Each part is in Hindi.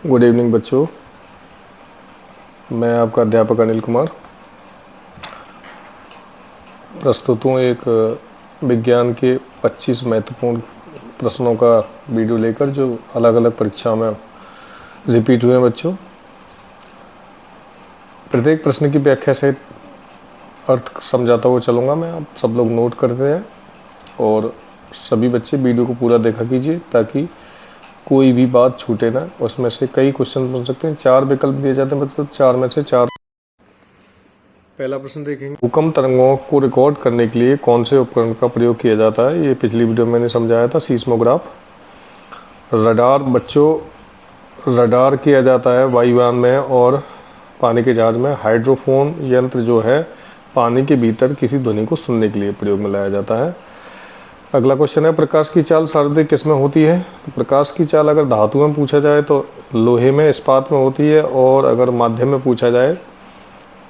गुड इवनिंग बच्चों, मैं आपका अध्यापक अनिल कुमार प्रस्तुत हूँ एक विज्ञान के 25 महत्वपूर्ण प्रश्नों का वीडियो लेकर जो अलग अलग परीक्षाओं में रिपीट हुए हैं। बच्चों, प्रत्येक प्रश्न की व्याख्या सहित अर्थ समझाता हुआ चलूँगा मैं। आप सब लोग नोट करते हैं और सभी बच्चे वीडियो को पूरा देखा कीजिए ताकि कोई भी बात छूटे ना। उसमें से कई क्वेश्चन बन सकते हैं, 4 विकल्प दिए जाते हैं, मतलब 4 में से 4। पहला प्रश्न देखेंगे, भूकंप तरंगों को रिकॉर्ड करने के लिए कौन से उपकरण का प्रयोग किया जाता है। ये पिछली वीडियो में मैंने समझाया था, सीस्मोग्राफ। रडार बच्चों, रडार किया जाता है वायुयान में और पानी के जहाज में। हाइड्रोफोन यंत्र जो है पानी के भीतर किसी ध्वनि को सुनने के लिए प्रयोग में लाया जाता है। अगला क्वेश्चन है, प्रकाश की चाल सर्वाधिक किस में होती है। तो प्रकाश की चाल अगर धातु में पूछा जाए तो लोहे में, इस्पात में होती है, और अगर माध्यम में पूछा जाए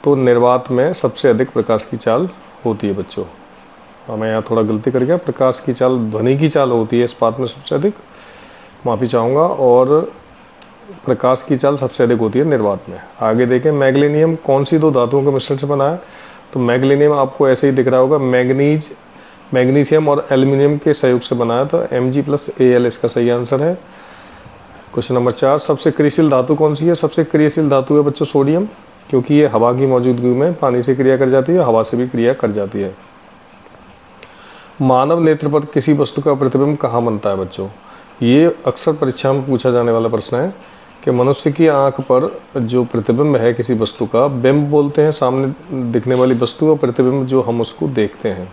तो निर्वात में सबसे अधिक प्रकाश की चाल होती है। बच्चों, मैं यहाँ थोड़ा गलती कर गया, प्रकाश की चाल ध्वनि की चाल होती है इस्पात में सबसे अधिक, माफ़ी चाहूँगा, और प्रकाश की चाल सबसे अधिक होती है निर्वात में। आगे देखें, मैग्नीशियम कौन सी दो धातुओं के मिश्रण से बना है। तो मैग्नीशियम आपको ऐसे ही दिख रहा होगा, मैग्नीशियम और एल्यूमिनियम के सहयोग से बना है, तो Mg+Al इसका सही आंसर है। क्वेश्चन नंबर 4, सबसे क्रियाशील धातु कौन सी है। सबसे क्रियाशील धातु है बच्चों सोडियम, क्योंकि ये हवा की मौजूदगी में पानी से क्रिया कर जाती है, हवा से भी क्रिया कर जाती है। मानव नेत्र पर किसी वस्तु का प्रतिबिंब कहाँ बनता है। बच्चों, ये अक्सर परीक्षा में पूछा जाने वाला प्रश्न है कि मनुष्य की आंख पर जो प्रतिबिंब है किसी वस्तु का, बिंब बोलते हैं सामने दिखने वाली वस्तु, और प्रतिबिंब जो हम उसको देखते हैं।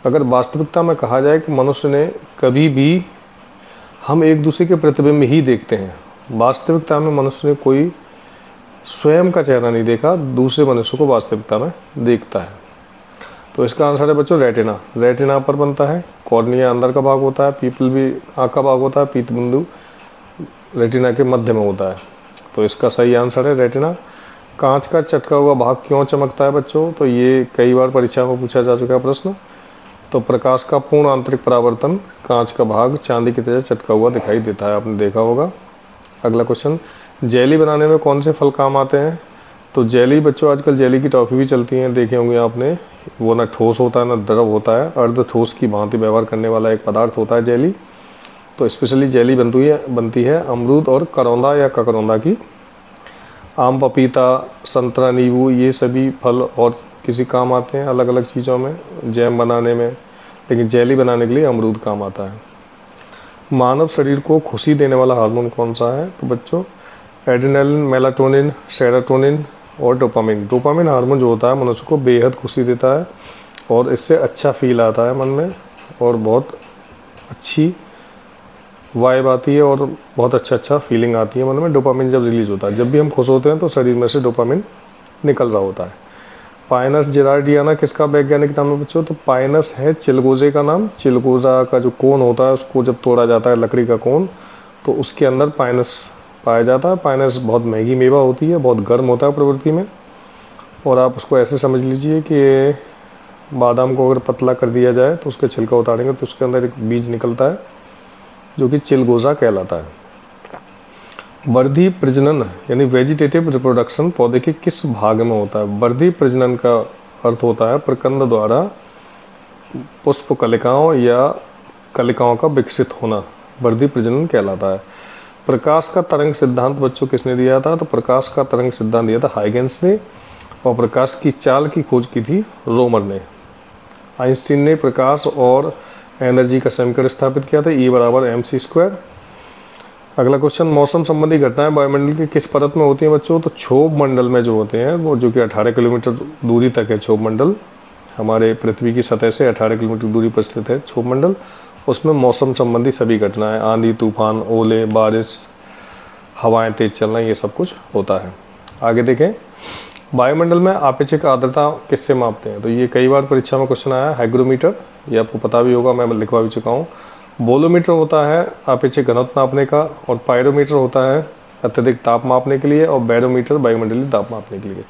अगर वास्तविकता में कहा जाए कि मनुष्य ने कभी भी, हम एक दूसरे के प्रतिबिंब ही देखते हैं। वास्तविकता में मनुष्य ने कोई स्वयं का चेहरा नहीं देखा, दूसरे मनुष्य को वास्तविकता में देखता है। तो इसका आंसर है बच्चों रेटिना। रेटिना पर बनता है, कॉर्निया अंदर का भाग होता है, पीपल भी आँख का भाग होता है, पीत बिंदु रेटिना के मध्य में होता है। तो इसका सही आंसर है रेटिना। कांच का चटका हुआ भाग क्यों चमकता है बच्चों। तो ये कई बार परीक्षा में पूछा जा चुका है प्रश्न। तो प्रकाश का पूर्ण आंतरिक परावर्तन, कांच का भाग चांदी की तरह चटका हुआ दिखाई देता है, आपने देखा होगा। अगला क्वेश्चन, जेली बनाने में कौन से फल काम आते हैं। तो जेली बच्चों, आजकल जेली की टॉफ़ी भी चलती हैं, देखे होंगे आपने। वो ना ठोस होता है ना द्रव होता है, अर्ध ठोस की भांति व्यवहार करने वाला एक पदार्थ होता है जेली। तो स्पेशली जेली बनती है अमरूद और करौंदा या ककरौंदा की। आम, पपीता, संतरा, नींबू, ये सभी फल और किसी काम आते हैं अलग अलग चीज़ों में, जैम बनाने में, लेकिन जेली बनाने के लिए अमरूद काम आता है। मानव शरीर को खुशी देने वाला हार्मोन कौन सा है। तो बच्चों, एड्रेनालिन, मेलाटोनिन, सेरोटोनिन और डोपामिन। डोपामिन हार्मोन जो होता है मनुष्य को बेहद खुशी देता है और इससे अच्छा फील आता है मन में, और बहुत अच्छी वाइब आती है और बहुत अच्छा फीलिंग आती है मन में डोपामिन जब रिलीज होता है। जब भी हम खुश होते हैं तो शरीर में से डोपामिन निकल रहा होता है। पाइनस जेरार्डियाना किसका वैज्ञानिक नाम है बच्चों। तो पाइनस है चिलगोजे का नाम। चिलगोजा का जो कोन होता है उसको जब तोड़ा जाता है, लकड़ी का कोन, तो उसके अंदर पाइनस पाया जाता है। पाइनस बहुत महंगी मेवा होती है, बहुत गर्म होता है प्रवृत्ति में, और आप उसको ऐसे समझ लीजिए कि बादाम को अगर पतला कर दिया जाए तो उसके छिलका उतारेंगे तो उसके अंदर एक बीज निकलता है जो कि चिलगोजा कहलाता है। वर्धी प्रजनन यानी वेजिटेटिव रिप्रोडक्शन पौधे के किस भाग में होता है। वर्धी प्रजनन का अर्थ होता है प्रकंद द्वारा पुष्प कलिकाओं या कलिकाओं का विकसित होना, वर्धी प्रजनन कहलाता है। प्रकाश का तरंग सिद्धांत बच्चों किसने दिया था। तो प्रकाश का तरंग सिद्धांत दिया था हाइगेंस ने, और प्रकाश की चाल की खोज की थी रोमर ने। आइंस्टीन ने प्रकाश और एनर्जी का समीकरण स्थापित किया था, E = mc²। अगला क्वेश्चन, मौसम संबंधी घटनाएं वायुमंडल की किस परत में होती हैं बच्चों। तो क्षोभ मंडल में जो होते हैं वो, जो कि 18 किलोमीटर दूरी तक है क्षोभ मंडल, हमारे पृथ्वी की सतह से 18 किलोमीटर दूरी पर स्थित है क्षोभ मंडल। उसमें मौसम संबंधी सभी घटनाएं, आंधी, तूफान, ओले, बारिश, हवाएं तेज चलना, ये सब कुछ होता है। आगे देखें, वायुमंडल में आपेक्षिक आर्द्रता किससे मापते हैं। तो ये कई बार परीक्षा में क्वेश्चन आया है। हाइग्रोमीटर, ये आपको पता भी होगा, मैं लिखवा भी चुका हूँ। बोलोमीटर होता है आपेक्षिक घनत्व नापने का, और पायरोमीटर होता है अत्यधिक ताप मापने के लिए, और बैरोमीटर वायुमंडलीय ताप मापने के लिए।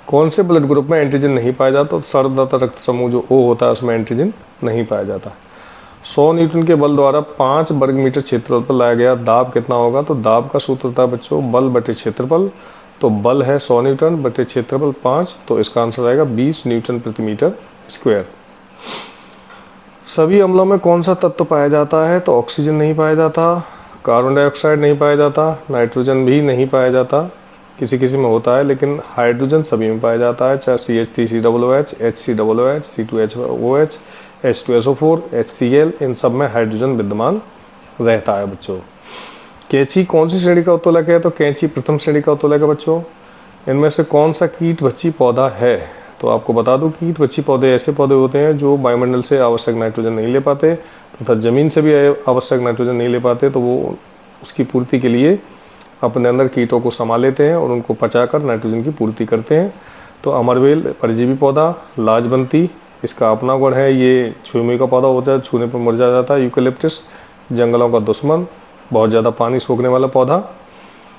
कौन से ब्लड ग्रुप में एंटीजन नहीं पाया जाता। तो सर्वदाता रक्त समूह जो O होता है उसमें एंटीजन नहीं पाया जाता। 100 न्यूटन के बल द्वारा 5 वर्ग मीटर क्षेत्रफल पर लाया गया दाब कितना होगा? तो दाब का सूत्र होता है बच्चों बल बटे क्षेत्रफल। तो बल है 100 न्यूटन बटे क्षेत्रफल 5, तो इसका आंसर आएगा 20 न्यूटन प्रति मीटर स्क्वायर। सभी अम्लों में कौन सा तत्व पाया जाता है? तो ऑक्सीजन नहीं पाया जाता, कार्बन डाइऑक्साइड नहीं पाया जाता, नाइट्रोजन भी नहीं पाया जाता, किसी किसी में होता है, लेकिन हाइड्रोजन सभी में पाया जाता है, चाहे CH3COOH, HCOOH, C2HOH, H2SO4, HCl, इन सब में हाइड्रोजन विद्यमान रहता है बच्चों। कैंची कौन सी श्रेणी का उत्तोलक है? तो कैंची प्रथम श्रेणी का उत्तोलक है बच्चों। इनमें से कौन सा कीटभक्षी पौधा है? तो आपको बता दूं कीटभक्षी पौधे ऐसे पौधे होते हैं जो वायुमंडल से आवश्यक नाइट्रोजन नहीं ले पाते तथा ज़मीन से भी आवश्यक नाइट्रोजन नहीं ले पाते, तो वो उसकी पूर्ति के लिए अपने अंदर कीटों को समा लेते हैं और उनको पचाकर नाइट्रोजन की पूर्ति करते हैं। तो अमरवेल परजीवी पौधा, लाजवंती इसका अपना गुण है, ये छुई का पौधा होता है, छूने पर मुरझा जाता है। यूकेलिप्टस जंगलों का दुश्मन, बहुत ज़्यादा पानी सोखने वाला पौधा।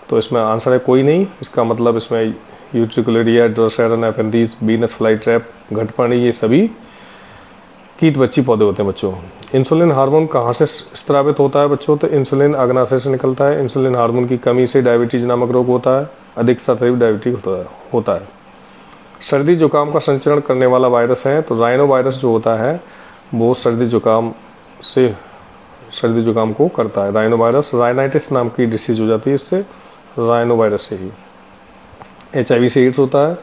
तो इसमें आंसर है कोई नहीं, इसका मतलब इसमें Utricularia, Drosera Nepenthes, Venus fly trap, घटपर्णी, ये सभी कीटभक्षी पौधे होते हैं बच्चों। इंसुलिन हार्मोन कहाँ से स्रावित होता है बच्चों? तो इंसुलिन अग्नाशय से निकलता है। इंसुलिन हार्मोन की कमी से डायबिटीज नामक रोग होता है, अधिक सतही डायबिटीज होता है। सर्दी जुकाम का संचरण करने वाला वायरस है, तो राइनो वायरस जो होता है वो सर्दी जुकाम को करता है। राइनो वायरस, राइनाइटिस नाम की डिसीज हो जाती है इससे, राइनो वायरस से ही। HIV से एड्स होता है।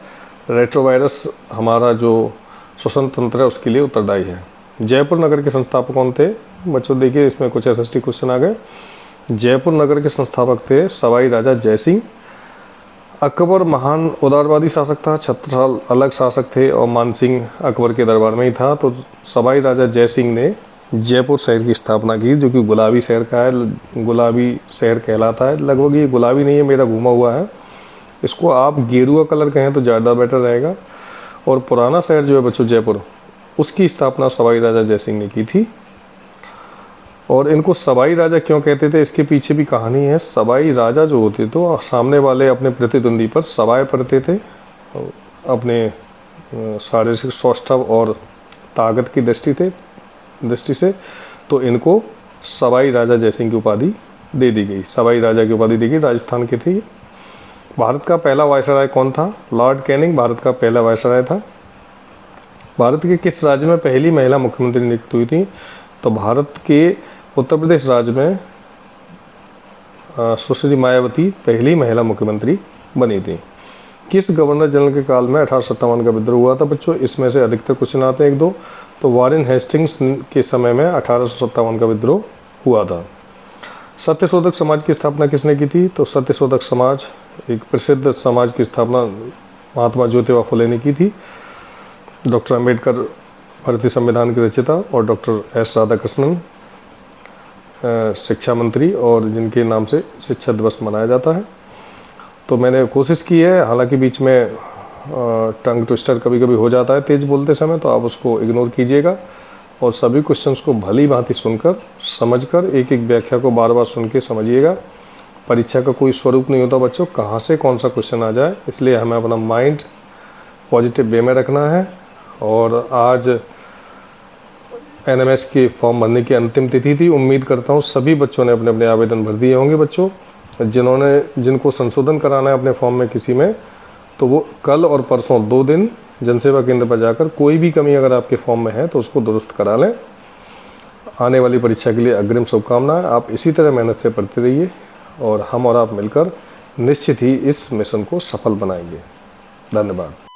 रेट्रो वायरस हमारा जो श्वसन तंत्र है उसके लिए उत्तरदायी है। जयपुर नगर के संस्थापक कौन थे बच्चों? देखिए इसमें कुछ SST क्वेश्चन आ गए। जयपुर नगर के संस्थापक थे सवाई राजा जयसिंह। अकबर महान उदारवादी शासक था, छत्रसाल अलग शासक थे और मानसिंह अकबर के दरबार में ही था। तो सवाई राजा जयसिंह ने जयपुर शहर की स्थापना की, जो कि गुलाबी शहर का है, गुलाबी शहर कहलाता है। लगभग ये गुलाबी नहीं है, मेरा घूमा हुआ है, इसको आप गेरुआ कलर कहें तो ज़्यादा बेटर रहेगा। और पुराना शहर जो है बच्चों जयपुर, उसकी स्थापना सवाई राजा जयसिंह ने की थी। और इनको सवाई राजा क्यों कहते थे, इसके पीछे भी कहानी है। सवाई राजा जो होते तो सामने वाले अपने प्रतिद्वंदी पर सवाई पढ़ते थे, अपने शारीरिक सौष्ठव और ताकत की दृष्टि से, तो इनको सवाई राजा जयसिंह की उपाधि दे दी गई, सवाई राजा की उपाधि दी गई। राजस्थान के थे। भारत का पहला वायसराय कौन था? लॉर्ड कैनिंग भारत का पहला वायसराय था। भारत के किस राज्य में पहली महिला मुख्यमंत्री नियुक्त हुई थी? तो भारत के उत्तर प्रदेश राज्य में सुश्री मायावती पहली महिला मुख्यमंत्री बनी थी। किस गवर्नर जनरल के काल में 1857 का विद्रोह हुआ था बच्चों? इसमें से अधिकतर क्वेश्चन आते हैं, एक दो। तो वारेन हेस्टिंग्स के समय में 1857 का विद्रोह हुआ था। सत्यशोधक समाज की स्थापना किसने की थी? तो सत्यशोधक समाज एक प्रसिद्ध समाज की स्थापना महात्मा ज्योतिबा फुले ने की थी। डॉक्टर अम्बेडकर भारतीय संविधान के रचयिता और डॉक्टर S राधाकृष्णन शिक्षा मंत्री, और जिनके नाम से शिक्षा दिवस मनाया जाता है। तो मैंने कोशिश की है, हालांकि बीच में टंग ट्विस्टर कभी कभी हो जाता है तेज़ बोलते समय, तो आप उसको इग्नोर कीजिएगा और सभी क्वेश्चंस को भली भांति सुनकर समझकर एक एक व्याख्या को बार बार सुन के समझिएगा। परीक्षा का कोई स्वरूप नहीं होता बच्चों, कहाँ से कौन सा क्वेश्चन आ जाए, इसलिए हमें अपना माइंड पॉजिटिव वे में रखना है। और आज NMS के फॉर्म भरने की अंतिम तिथि थी। उम्मीद करता हूँ सभी बच्चों ने अपने अपने आवेदन भर दिए होंगे बच्चों। जिनको संशोधन कराना है अपने फॉर्म में किसी में, तो वो कल और परसों 2 दिन जनसेवा केंद्र पर जाकर कोई भी कमी अगर आपके फॉर्म में है तो उसको दुरुस्त करा लें। आने वाली परीक्षा के लिए अग्रिम शुभकामनाएं। आप इसी तरह मेहनत से पढ़ते रहिए और हम और आप मिलकर निश्चित ही इस मिशन को सफल बनाएंगे। धन्यवाद।